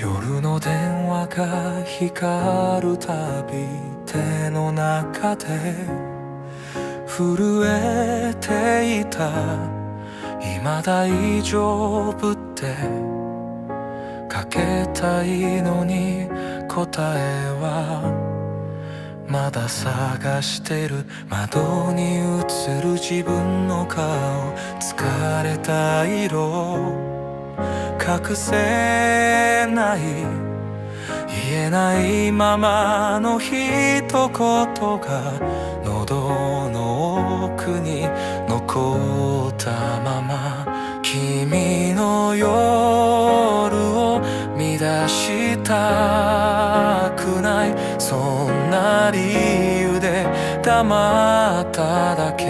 夜の電話が光るたび手の中で震えていた。今大丈夫ってかけたいのに答えはまだ探してる。窓に映る自分の顔、疲れた色隠せない、言えないままの一言が喉の奥に残ったまま、君の夜を乱したくない、そんな理由で黙っただけ。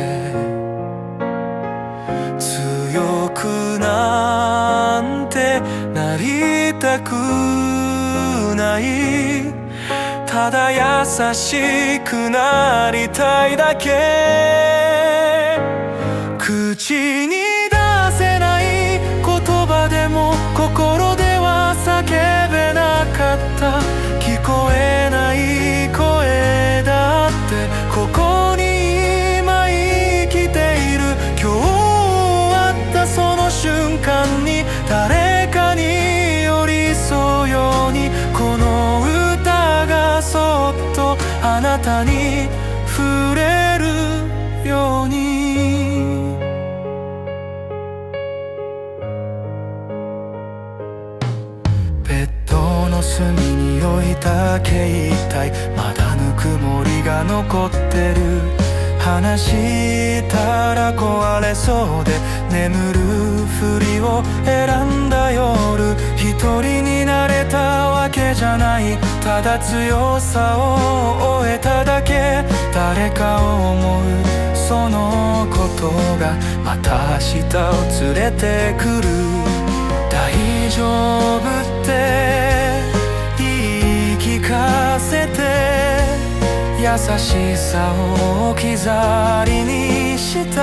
強くなんてなりたくない、ただ優しくなりたいだけ。口に出せない言葉でも心では叫べなかった。聞こえない声だってここに今生きている。今日会ったその瞬間に誰かに寄り添うように、この歌がそっとあなたに触れるように。ベッドの隅に置いた携帯、まだぬくもりが残ってる。話したら壊れそうで眠るふりを選んだ夜、一人になれたわけじゃない、ただ強さを終えただけ。誰かを思うそのことがまた明日を連れてくる。大丈夫って言い聞かせて、優しさを置き去りにした。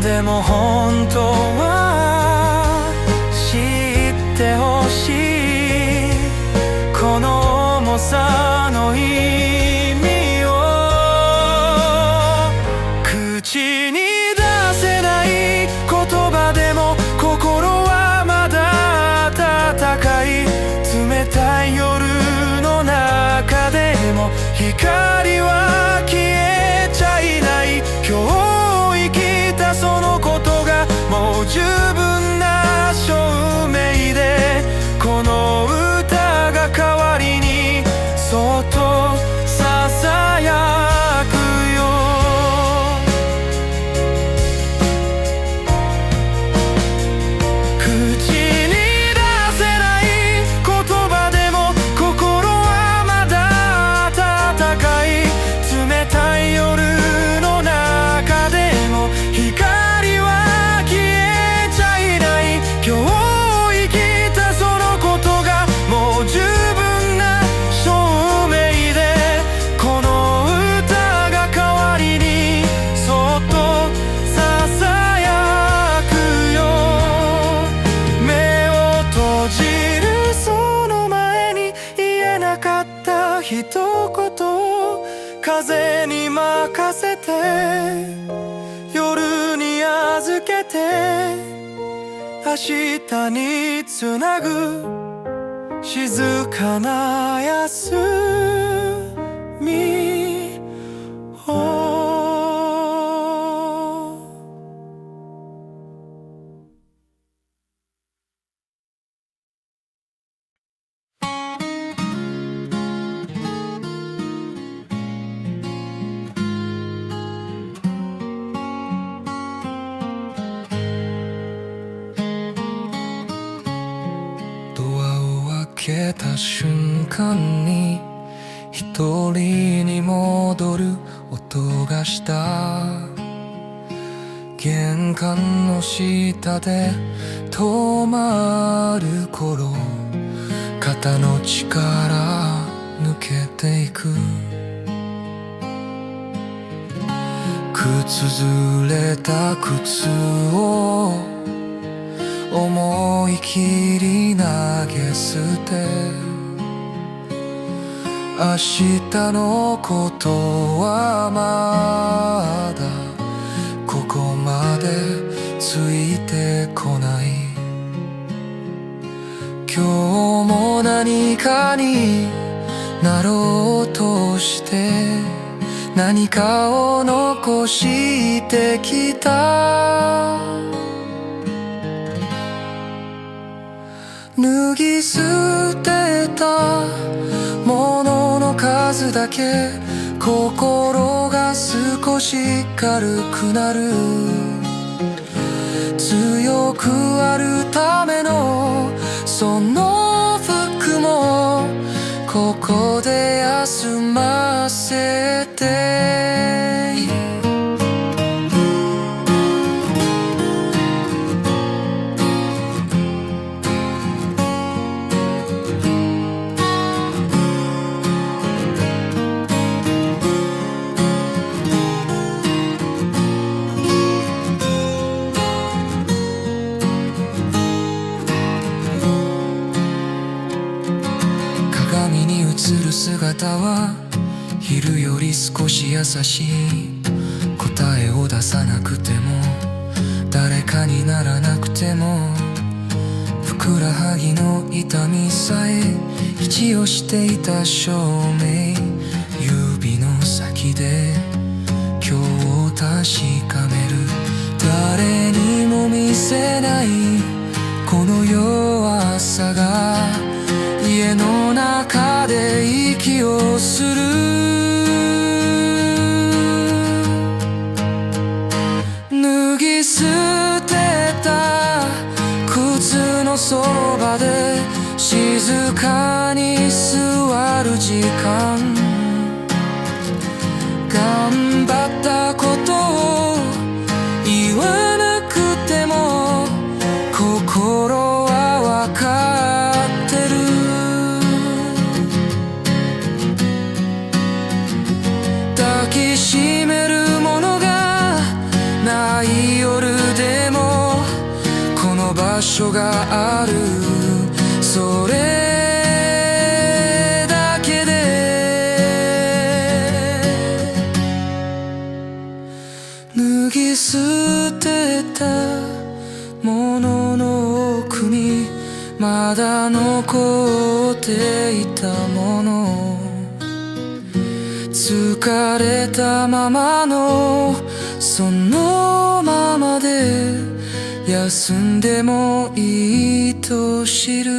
でも本当は知ってほしい、この重さの意味を。口に出せない言葉でも心はまだ温かい。冷たい夜の中でも光は消えちゃいない。今日生きたそのことがもう十分な証明で、この歌が代わりにそっとささやくよ。口に出せない言葉でも心はまだ温かい。冷たい夜の中でも光は消えちゃいない。今日生きたそのことがもう十分な証明で、この歌が代わりにそっとささやくよ。目を閉じるその前に言えなかった一言、風に任せて夜に預けて、明日につなぐ静かな休みを。ドアを開けた瞬間に一人に戻る音がした。玄関の下で止まる頃、肩の力抜けていく。靴ずれた靴を思い切り投げ捨て明日のことはまだここまでついてこない。今日も何かになろうとして何かを残してきた。脱ぎ捨てたものの数だけ心が少し軽くなる。強くあるためのその服もここで休ませている。鏡に映る姿は昼より少し優しい。答えを出さなくても誰かにならなくてもふくらはぎの痛みさえ一応していた証明。指の先で今日を確かめる。誰にも見せないこの弱さが家の中で息をする。脱ぎ捨てた靴のそばで静かに座る時間。頑張ったことを言わなくても心は分かってる。抱きしめるものがない夜でもこの場所がある。それだけで脱ぎ捨てたものの奥にまだ残っていたもの。疲れたままのそのままで休んでもいいと知る。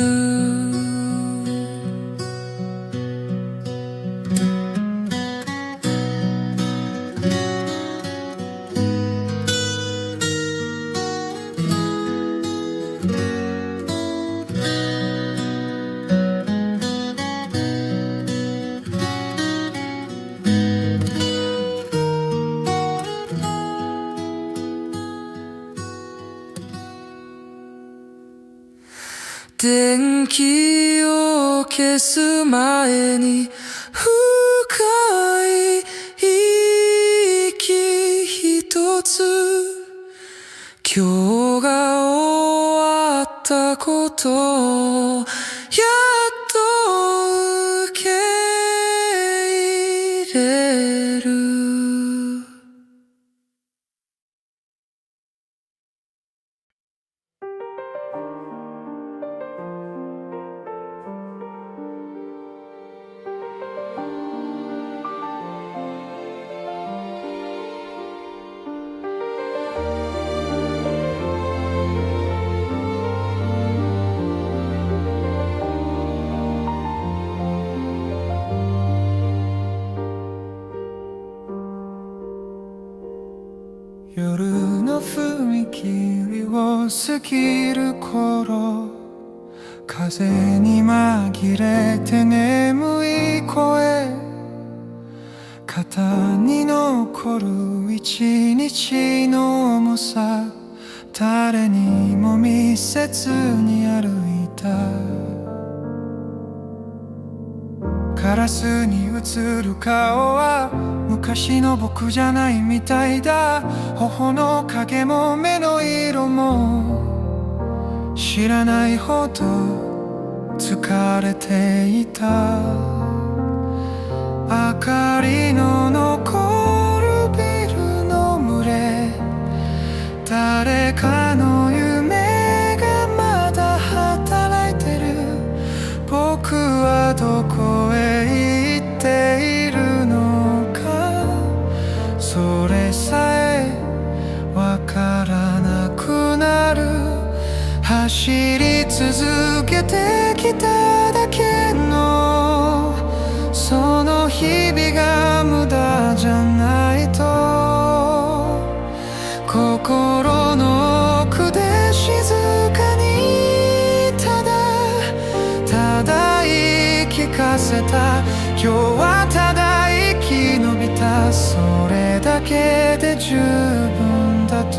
電気を消す前に深い息一つ。今日が終わったことをやっと受け入れる。夜の踏切を過ぎる頃風に紛れて眠い声。肩に残る一日の重さ誰にも見せずに歩いた。ガラスに映る顔は昔の僕じゃないみたいだ。頬の影も目の色も知らないほど疲れていた。明かりの残るビルの群れ、誰かの夢がまだ働いてる。僕はどこへ行っているのか、それさえわからなくなる。走り続けてきただけのその日々が無駄じゃないと、心の奥で静かにただ言い聞かせた。今日はただ生き延びた、それだけで十分だと。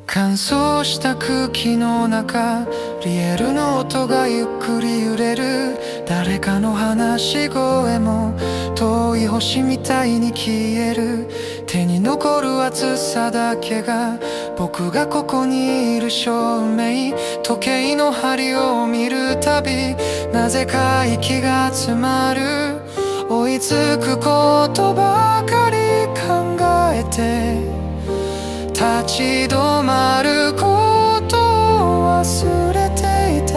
乾燥した空気の中、リエルの音がゆっくり揺れる。誰かの話し声も遠い星みたいに消える。手に残る暑さだけが僕がここにいる証明。時計の針を見るたびなぜか息が詰まる。追いつくことばかり考えて立ち止まることを忘れていた。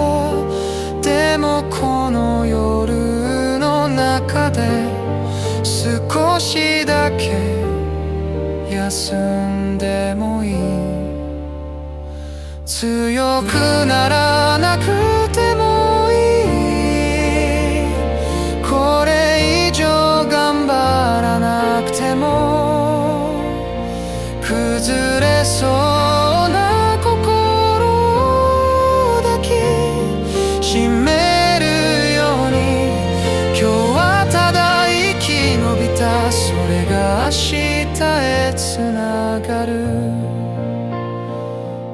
でもこの夜の中で少しだけ休んでもいい。強くならなくてもいい。これ以上頑張らなくても崩れそうな心を抱きしめるように、今日はただ生き延びた、それが明日へつながる。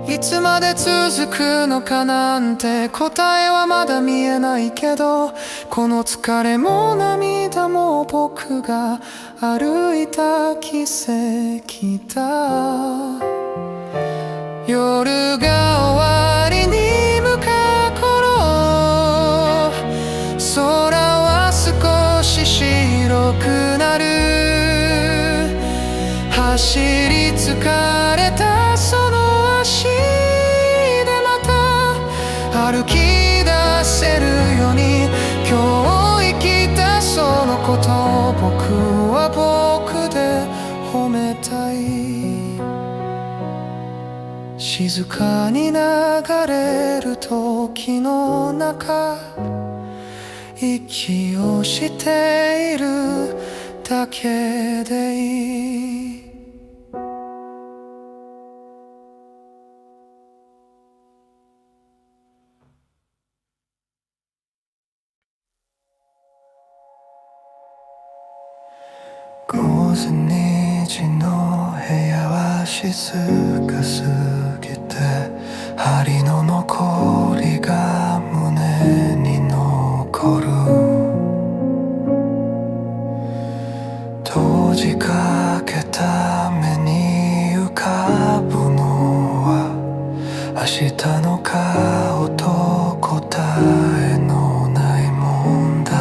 いつまで続くのかなんて答えはまだ見えないけど、この疲れも涙も僕が歩いた奇跡だ。夜が終わりに向かう頃、空は少し白くなる。走り疲れたその足でまた歩き出せるように、今日生きたそのことを僕は僕で褒めたい。静かに流れる時の中、息をしているだけでいい。午前2時の部屋は静かすぎて、針の残りが胸に残る。閉じかけた目に浮かぶのは明日の顔と答えのない問題。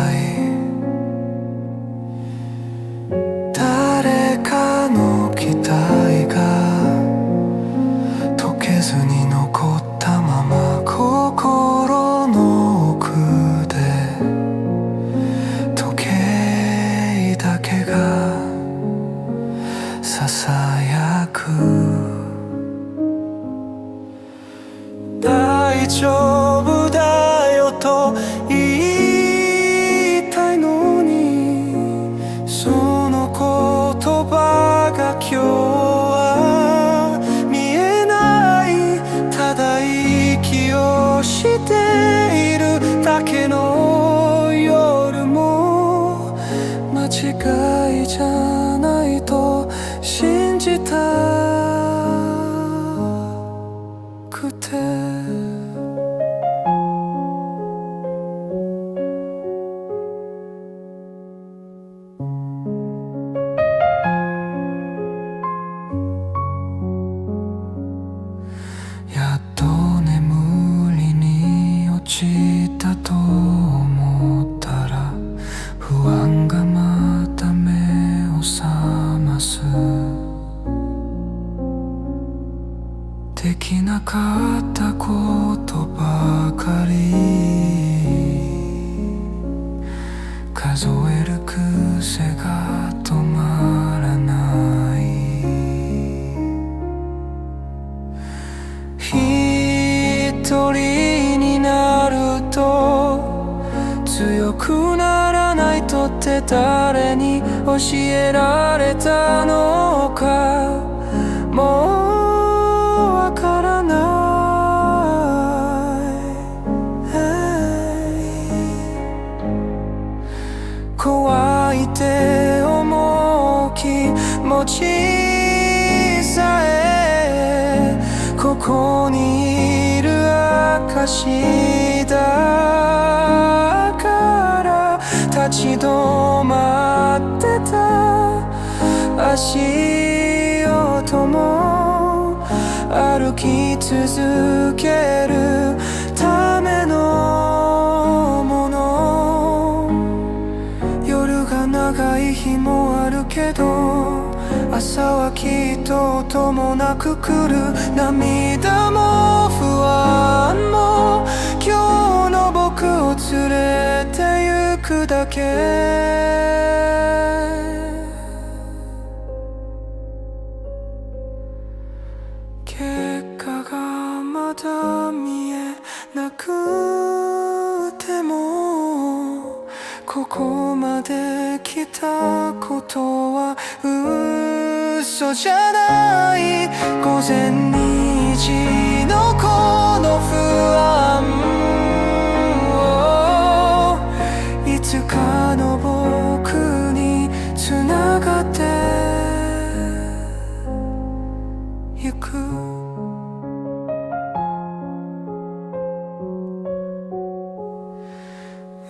誰かの期待が解けずに残ったまま、心の奥で時計だけがささやく。大丈夫だよと言いたいのに、その言葉が今日は見えない。ただ息をしているだけの夜も間違いじゃないと信じたくて。したと思ったら不安がまた目を覚ますできなかったことばかり数える癖が止まらない一人になると強くならないとって誰に教えられたのかもうわからない怖いって思う気持ちさえここにいる証だから立ち止まってた足音も歩き続けるためのもの夜が長い日もあるけど朝はきっと音もなく来る涙も不安も今日の僕を連れて行くだけ結果がまだ見えなくてもここまで来たことは嘘じゃない午前2時のこの不安をいつかの僕に繋がってゆく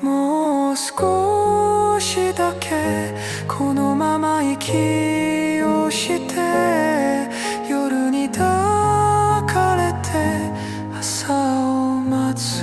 もう少しだけこのまま息をして夜に抱かれて朝を待つ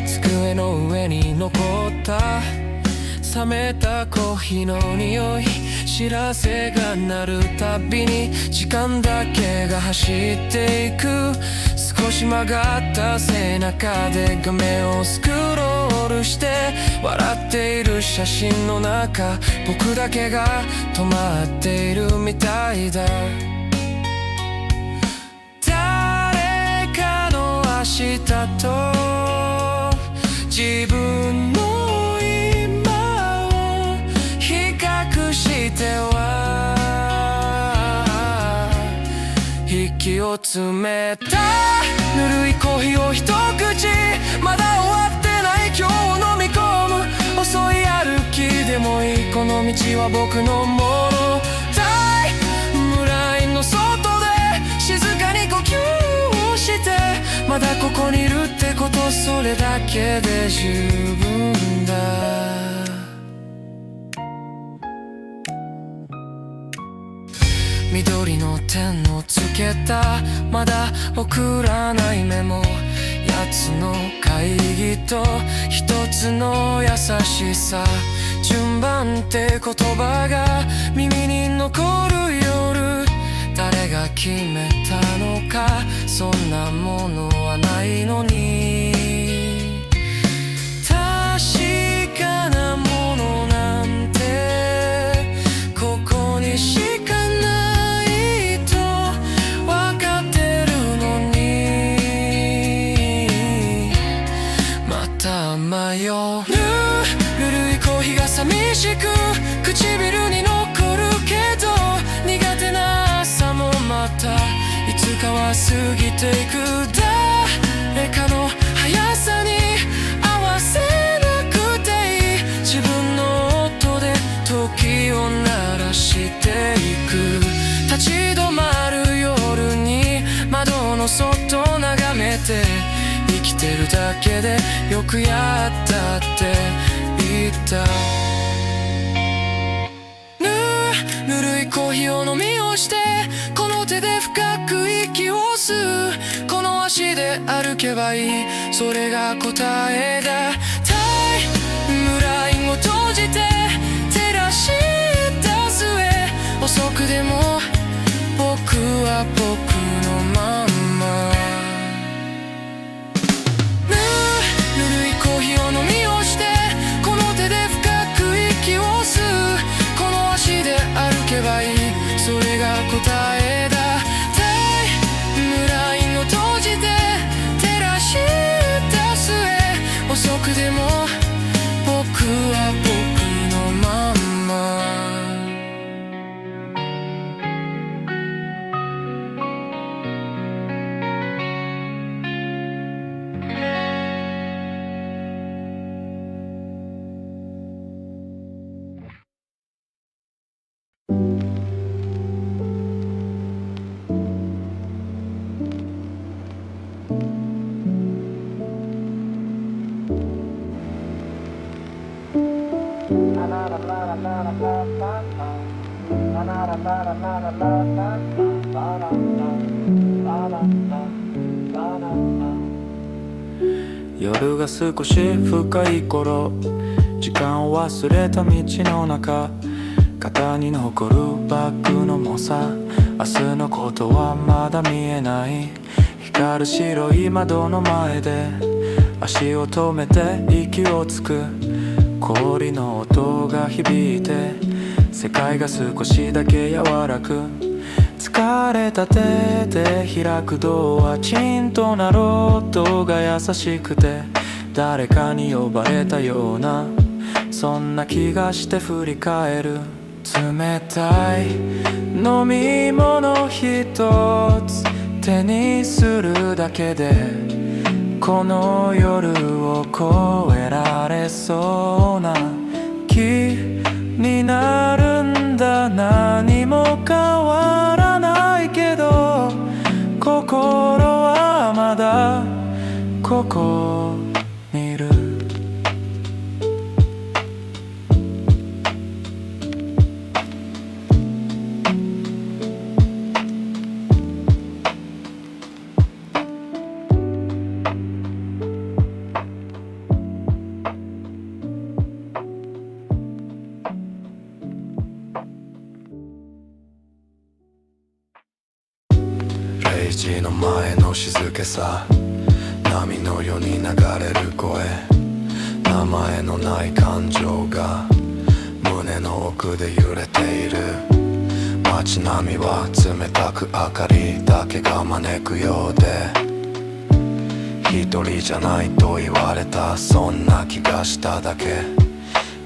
机の上に残った冷めたコーヒーの匂い知らせが鳴るたびに時間だけが走っていく少し曲がった背中で画面をスクロールして笑っている写真の中僕だけが止まっているみたいだ誰かの明日と自分の今を比較しては息を詰めたぬるいコーヒーを一口まだ終わってない今日を飲み込む遅い歩きでもいいこの道は僕のものタイムラインの外で静かに呼吸をしてまだここにいるってことそれだけで十分だ緑の点をつけたまだ送らないメモやつの会議と一つの優しさ順番って言葉が耳に残る夜誰が決めたのかそんなものはないのに確かなものなんてここにしかないと分かってるのにまた迷うぬるいコーヒーが寂ししく唇に残るけど、苦手な朝もまたいつかは過ぎていく。誰かの速さに合わせなくていい、自分の音で時を鳴らしていく。立ち止まる夜に窓の外眺めて、生きてるだけでよくやったって言った。ぬるいコーヒーを飲み干して、この手で深く息を吸う。この足で歩けばいい、それが答えだ。タイムラインを閉じて照らした末、遅くでも僕は僕のまんま。ぬるいコーヒーを飲み干して、この手で深く息を吸う。この足で歩けばいい、それが答えだ。タイムラインを閉じて照らした末、遅くでも僕は僕のまんま。夜が少し深い頃、時間を忘れた道の中、肩に残るバッグの重さ、明日のことはまだ見えない。光る白い窓の前で足を止めて息をつく。氷の音が響いて、世界が少しだけ柔らく。疲れた手で開くドア、チンと鳴る音が優しくて、誰かに呼ばれたような、そんな気がして振り返る。冷たい飲み物一つ手にするだけで、この夜を越えられそうな気になるんだ。何も変わらないけど、心はまだここにいる。0時の前の静けさ、波のように流れる声、名前のない感情が胸の奥で揺れている。街並みは冷たく明かりだけが招くようで、一人じゃないと言われた、そんな気がしただけ。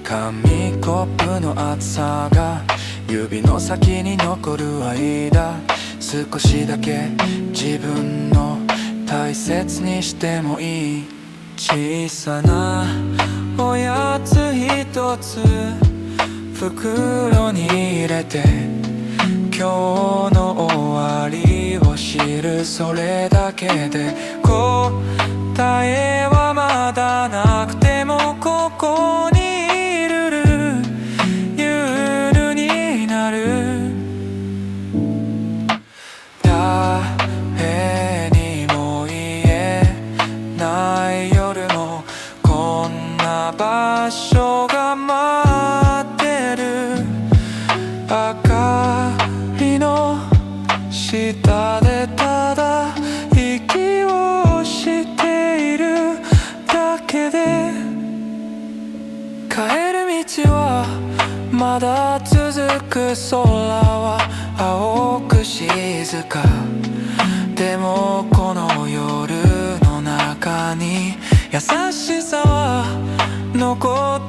紙コップの厚さが指の先に残る間、少しだけ自分の大切にしてもいい。小さなおやつ一つ袋に入れて、今日の終わりを知る。それだけで答えはまだなくても、ここにいる夜になる。誰にも言えない夜も、こんな場所が待ってる。明かりの下でただ息をしているだけで、帰る道はまだ続く。空は青く静かでも、この夜の中に優しさは残